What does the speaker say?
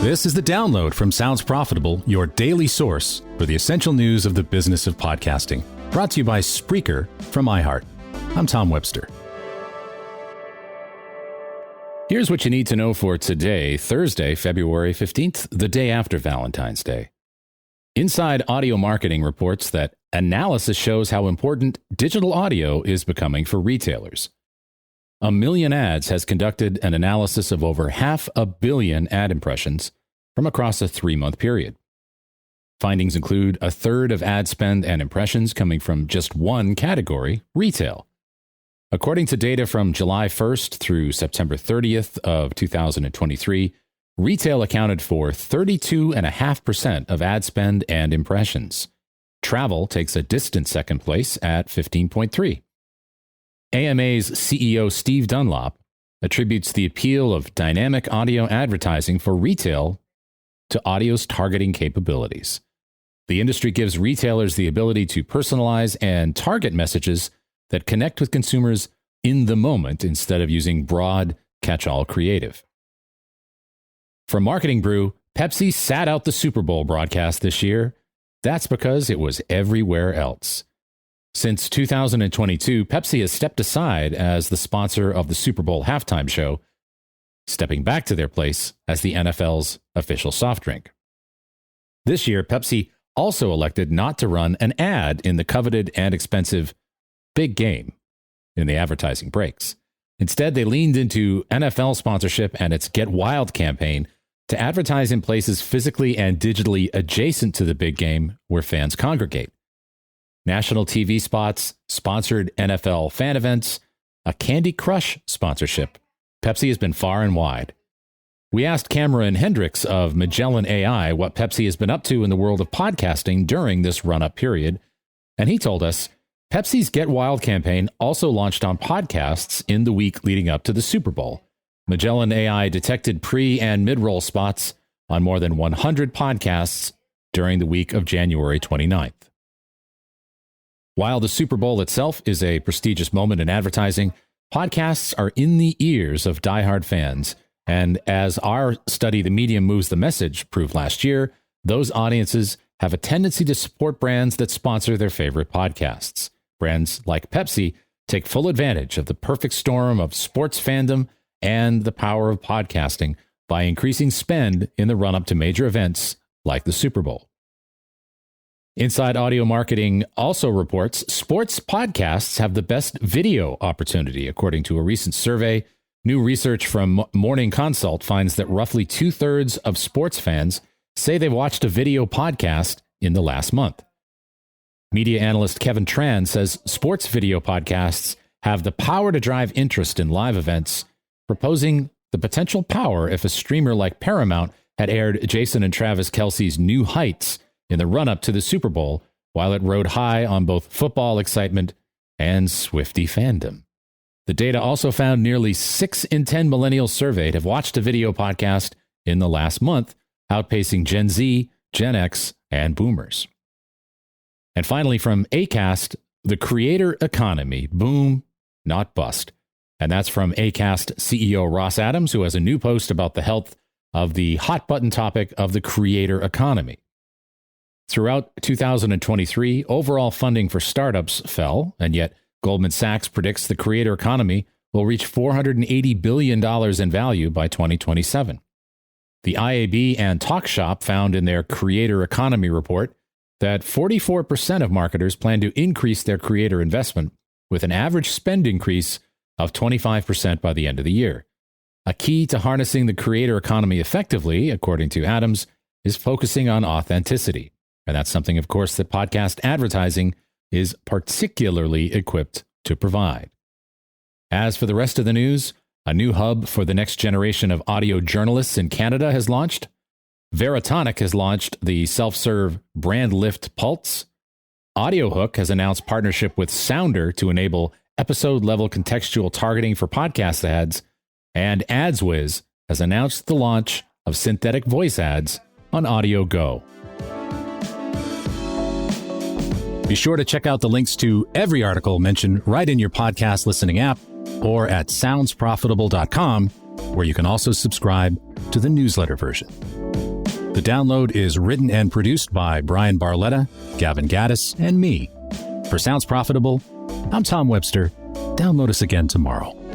This is The Download from Sounds Profitable, your daily source for the essential news of the business of podcasting. Brought to you by Spreaker from iHeart. I'm Tom Webster. Here's what you need to know for today, Thursday, February 15th, the day after Valentine's Day. Inside Audio Marketing reports that analysis shows how important digital audio is becoming for retailers. 1 Million Ads has conducted an analysis of over 500 million ad impressions from across a 3-month period. Findings include a third of ad spend and impressions coming from just one category, retail. According to data from July 1st through September 30th of 2023, retail accounted for 32.5% of ad spend and impressions. Travel takes a distant second place at 15.3%. AMA's CEO Steve Dunlop attributes the appeal of dynamic audio advertising for retail to audio's targeting capabilities. The industry gives retailers the ability to personalize and target messages that connect with consumers in the moment instead of using broad, catch-all creative. From Marketing Brew, Pepsi sat out the Super Bowl broadcast this year. That's because it was everywhere else. Since 2022, Pepsi has stepped aside as the sponsor of the Super Bowl halftime show, stepping back to their place as the NFL's official soft drink. This year, Pepsi also elected not to run an ad in the coveted and expensive Big Game in the advertising breaks. Instead, they leaned into NFL sponsorship and its Get Wild campaign to advertise in places physically and digitally adjacent to the big game where fans congregate. National TV spots, sponsored NFL fan events, a Candy Crush sponsorship. Pepsi has been far and wide. We asked Cameron Hendricks of Magellan AI what Pepsi has been up to in the world of podcasting during this run-up period, and he told us Pepsi's Get Wild campaign also launched on podcasts in the week leading up to the Super Bowl. Magellan AI detected pre- and mid-roll spots on more than 100 podcasts during the week of January 29th. While the Super Bowl itself is a prestigious moment in advertising, podcasts are in the ears of diehard fans. And as our study, The Medium Moves the Message, proved last year, those audiences have a tendency to support brands that sponsor their favorite podcasts. Brands like Pepsi take full advantage of the perfect storm of sports fandom and the power of podcasting by increasing spend in the run-up to major events like the Super Bowl. Inside Audio Marketing also reports sports podcasts have the best video opportunity, according to a recent survey. New research from Morning Consult finds that roughly 2/3 of sports fans say they've watched a video podcast in the last month. Media analyst Kevin Tran says sports video podcasts have the power to drive interest in live events, proposing the potential power if a streamer like Paramount had aired Jason and Travis Kelce's New Heights in the run-up to the Super Bowl, while it rode high on both football excitement and Swiftie fandom. The data also found nearly 6 in 10 millennials surveyed have watched a video podcast in the last month, outpacing Gen Z, Gen X, and Boomers. And finally, from Acast, the creator economy, boom, not bust. And that's from Acast CEO Ross Adams, who has a new post about the health of the hot-button topic of the creator economy. Throughout 2023, overall funding for startups fell, and yet Goldman Sachs predicts the creator economy will reach $480 billion in value by 2027. The IAB and TalkShop found in their creator economy report that 44% of marketers plan to increase their creator investment, with an average spend increase of 25% by the end of the year. A key to harnessing the creator economy effectively, according to Adams, is focusing on authenticity. And that's something, of course, that podcast advertising is particularly equipped to provide. As for the rest of the news, a new hub for the next generation of audio journalists in Canada has launched. Veritonic has launched the self-serve Brand Lift Pulse. AudioHook has announced partnership with Sounder to enable episode-level contextual targeting for podcast ads. And AdsWiz has announced the launch of synthetic voice ads on Audio Go. Be sure to check out the links to every article mentioned right in your podcast listening app or at soundsprofitable.com, where you can also subscribe to to the newsletter version. The download is written and produced by Brian Barletta, Gavin Gaddis, and me. For Sounds Profitable, I'm Tom Webster. Download us again tomorrow.